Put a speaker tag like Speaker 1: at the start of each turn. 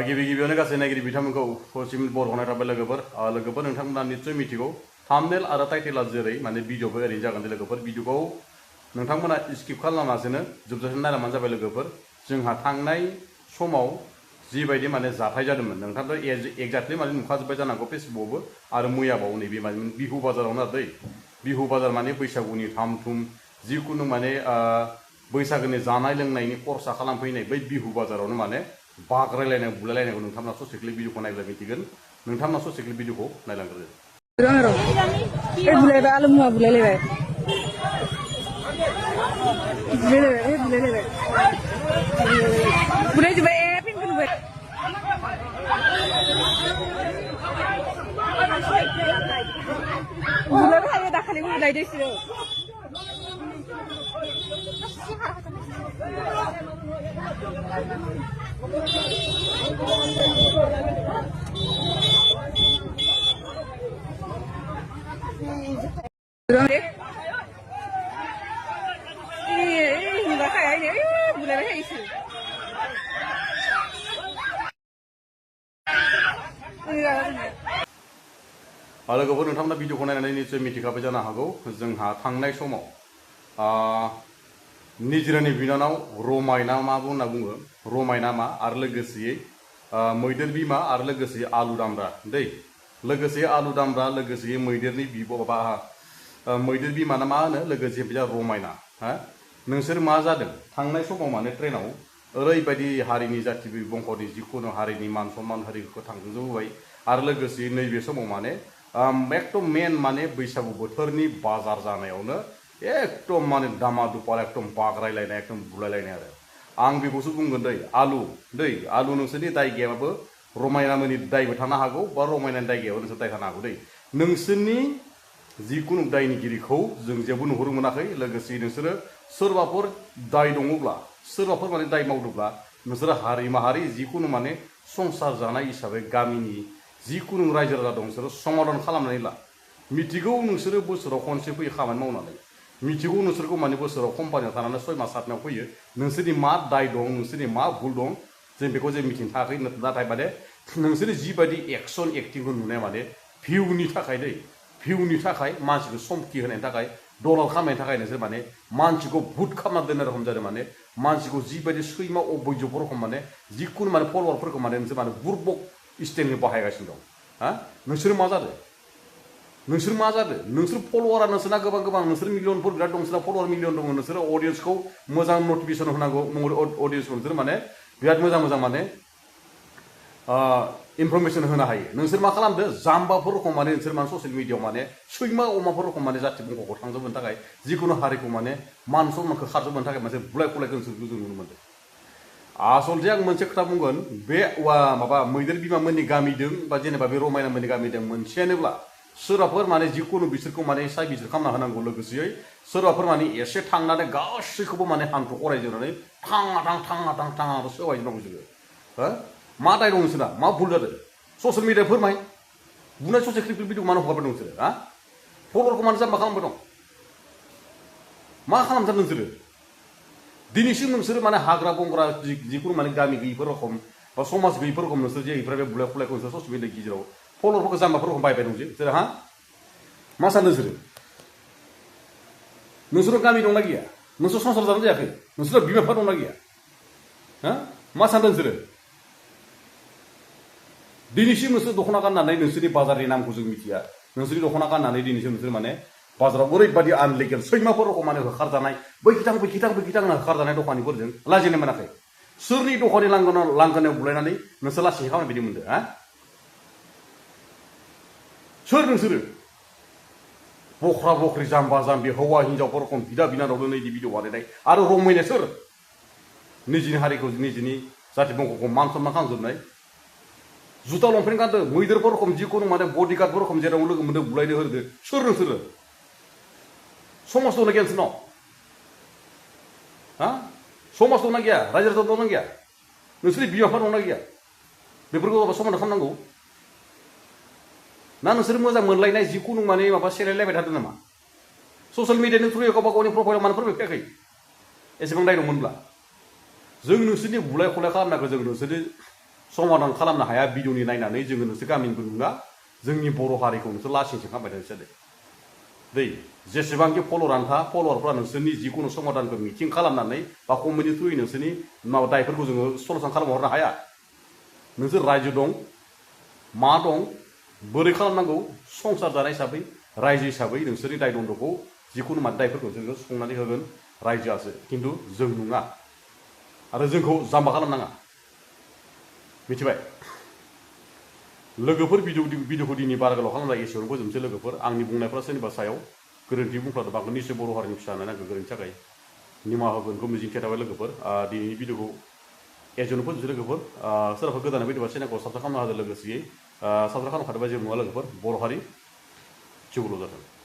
Speaker 1: गिबि गिबियावनो गासै नायगिरि बिथांमोनखौ पश्चिम बर' होनाय थाबाय लोगोफोर नोंथांमोना निस्सय मिथिगौ थाम्बनेल आरो टाइटेला जेरै माने भिडिअबो ओरैनो जागोन दे लोगोफोर भिडिअखौ नोंथांमोना स्किप खालामालासेनो जोबजासिम नायलांबानो जाबाय लोगोफोर जोंहा थांनाय समाव जिबायदि माने जाथाय जादोंमोन नोंथांथ' एक्जाक्टलि माने नुखाजोब्बाय जानांगौ फेसबुकआवबो आरो मैयाबाव नैबे माने बिहु बाजारावनो आरो दै बिहु बाजार माने बैसागुनि थाम थुम जिखुनु माने बैसागोनि जानाय लोंनायनि खरसा खालामफैनाय बै बिहु बाजारावनो माने बाग्रायलायनाय बुलायलायनायखौ नोंथांमोना ससे क्लिप भिडिअखौ नायब्ला मिथिगोन नोंथांमोना ससे क्लिप भिडिअखौ नायलांग्रोदो
Speaker 2: बुलायबाय आलु मुवा बुलायलायबाय बुलायजोब्बाय फिनखौ नुबाय बुलायबाय थायो दाखालि बुलायदोंसो
Speaker 1: लोगोफोर नोंथांमोना भिडिअखौ नायनानै निस्सय मिथिखाबाय जानो हागौ जोंहा थांनाय समाव निजिरानि बिनानाव रमायना मा होनना बुङो रमायना मा आरो लोगोसेयै मैदेर बिमा आरो लोगोसे आलु दामब्रा दै लोगोसे आलु दामब्रा लोगोसे मैदेरनि बा मैदेर बिमा ना मा होनो लोगोसे बिजा रमायना हा नोंसोर मा जादों थांनाय समाव माने ट्रेनाव ओरैबायदि हारिनि जाथि बंख'नि जिखुनु हारिनि मान सन्मान हारिखौ थांजोबबाय आरो लोगोसे नैबे समाव माने एकदम मेन माने बैसागु बोथोरनि बाजार जानायावनो एकदम माने दामा दुपा एकदम बाग्रायलायनाय एकदम बुलायलायनाय आरो आं बेखौसो बुंगोन दै आलु नोंसोरनि दाय गैयाबाबो रमायनामोननि दायबो थानो हागौ बा रमायनानि दाय गैयाबो नोंसोर दाय थानो हागौ दै नोंसोरनि जिखुनु दायनिगिरिखौ जों जेबो नुहुरनो मोनाखै लोगोसे नोंसोरो सोरबाफोर दाय दङब्ला सोरबाफोर माने दाय मावदोंब्ला नोंसोरो हारि माहारि जिखुनु माने संसार जानाय हिसाबै गामिनि जिखुनु रायजो राजा दं नोंसोरो समाधान खालामनानै ला मिथिगौ नोंसोरो बोसोराव खनसे फैयो खामानि मावनानै मिथिगौ नोंसोरखौ माने बोसोराव कम्पानियाव थानानै 6 मास 7 मासाव फैयो नोंसोरनि मा दाय दं नोंसोरनि मा भुल दं जों बेखौ जों मिथिनो थाखाय नाथाय माने नोंसोरनि जिबायदि एक्सन एक्टिंखौ नुनाय माने भिउनि थाखाय दै भिउनि थाखाय मानसिखौ समखि होनायनि थाखाय डलार खामायनो थाखाय नोंसोर माने मानसिखौ भुट खालामना दोननाय रखम जादों माने मानसिखौ जिबायदि सैमा अबैजब रखम माने जिखुनु माने फलोवारफोरखौ माने नोंसोर माने बुरबक स्टाइलनि बाहायगासिनो दं हा नोंसोर मा जादों नोंसोर फलोवारा नोंसोरना गोबां नोंसोर मिलियनफोर बिराद दं नोंसोरना फलोवार मिलियन दङ नोंसोर अडियन्सखौ मोजां नटिफिकेसन होनांगौ अडियन्सखौ नोंसोर माने बिराद मोजां माने इनफरमेसन होनो हायो नोंसोर मा खालामदो जाम्बाफोर रखम माने नोंसोर माने ससियेल मिडियाआव माने सैमा अमाफोर रखम माने जाथि बंख'खौ थांजोबनो थाखाय जिखुनु हारिखौ माने मान सन्मानखौ खारजोबनो थाखाय मोनसे बुलाय खुलायखौ नोंसोरखौ जों नुनो मोनदों आसलथे आं मोनसे खोथा बुंगोन बे माबा मैदेर बिमामोननि गामिदों बा जेनेबा बे रमायना मोननि गामिदों मोनसेयानोब्ला सोरबाफोर माने जिखुनु बिसोरखौ माने साइ बिजिर खालामना होनांगौ लोगोसेयै सोरबाफोर माने एसे थांनानै गासैखौबो माने हान्थु खरायजोबनानै थाङा सोबायजोबनांगौ जोङो हो मा दाय दं नोंसोरना मा भुल जादों ससियेल मिडिया फोरमाय बुंनाय ससे क्लिप भिडिअ मानो हगारबाय दं नोंसोरो हा फल'रखौ मानो जाम्बा खालामबाय दं मा खालामथार नोंसोरो दिनैसिम नोंसोरो माने हाग्रा बंग्रा जिखुनु माने गामि गैयिफोर रखम बा समाज गैयिफोर रखम नोंसोर जे इफोर बे बुलाय खुलायखौ नोंसोर ससियेल मिडिया गेजेराव फल'रफोरखौ जाम्बाफोर रखम बायबाय दं जे हा मा सानो नोंसोरो गामि दंना गैया नोंसोर संसार जानो जायाखै नोंसोर बिमा बिफा दंना गैया हा मा सानदों नोंसोरो दिनैसिम नोंसोर दख'ना गाननानै नोंसोरनि बाजारनि नामखौ जों मिथिया नोंसोरनि दख'ना गाननानै दिनैसिम नोंसोर माने बाजाराव ओरैबायदि आनलिगेल सैमाफोर रखम माने होखारजानाय बैखिथां होनना होखारजानाय दखानिफोरजों लाजिनो मोनाखै सोरनि दखाननि लांगोनायाव बुलायनानै नोंसोर लासै खामानि बिदि मोनदों हा सोर नोंसोरो बख्रा बख्रि जाम्बा जाम्बि हौवा हिनजावफोर रखम बिदा बिनानावनो नैदि भिडिअ बानायनाय आरो रमायनाय सोर निजिनि हारिखौ निजिनि जाथि बंख'खौ मान सन्मान खालामजोबनाय जुता लंपेन्ट गानदों मैदेरफोर रखम जिखुनु माने बडिगार्डफोर रखम जेराव लोगो मोन्दों बुलायनो होदो सोर नोंसोरो समाज दंना गैया नोंसोरनाव हा समाज दंना गैया रायजो राजा दंना गैया नोंसोरनि बिमा बिफा दंना गैया बेफोरखौ समाधान खालामनांगौ ना नोंसोर मोजां मोनलायनाय जिखुनु माने माबा सेलायलायबाय थादों नामा ससियेल मिडियानि थ्रुयै गावबा गावनि प्रफाइलाव मानो फोरमायखायाखै एसेबां दाय दंमोनब्ला जों नोंसोरनि बुलाय खुलाय खालामनायखौ जों नोंसोरनि समाधान खालामनो हाया भिडिअनि नायनानै जोङो नोंसोर गामिनिबो नङा जोंनि बर' हारिखौ नोंसोर लासिंसिं खालामबाय थादों दै जेसेबांखि फल'रानो था फल'वारफ्रा नोंसोरनि जिखुनु समाधानखौ मिटिं खालामनानै बा कमिटि थ्रुयै नोंसोरनि माबा दायफोरखौ जोङो सलुसन खालामहरनो हाया नोंसोर रायजो दं मा दं बोरै खालामनांगौ संसार जानाय हिसाबै रायजो हिसाबै नोंसोरनि दाय दन्द'खौ जिखुनु माने दायफोरखौ जोङो सुफुंनानै होगोन रायजोआसो खिन्थु जों नङा आरो जोंखौ जाम्बा खालामनाङा मिथिबाय लोगोफोर भिडिअखौ दिनै बारा गोलाव खालामला एसेयावनो फोजोबनोसै लोगोफोर आंनि बुंनायफ्रा सोरनिबा सायाव गोरोन्थि बुंफ्लादों आंखौ निसय बर' हारिनि फिसा होननानै आंखौ गोरोन्थि थाखाय निमाहा होगोनखौ मिजिंथिनाय थाबाय लोगोफोर दिनैनि भिडिअखौ एसेयावनो फोजोबनोसै लोगोफोर सोरबाफोर गोदानै फैदोंबा चेनेलखौ साबस्क्राइब खालामना होदो लोगोसेयै साबस्क्राइब खालामखादोंबा जेबो नङा लोगोफोर बर' हारि जिउल' जाथों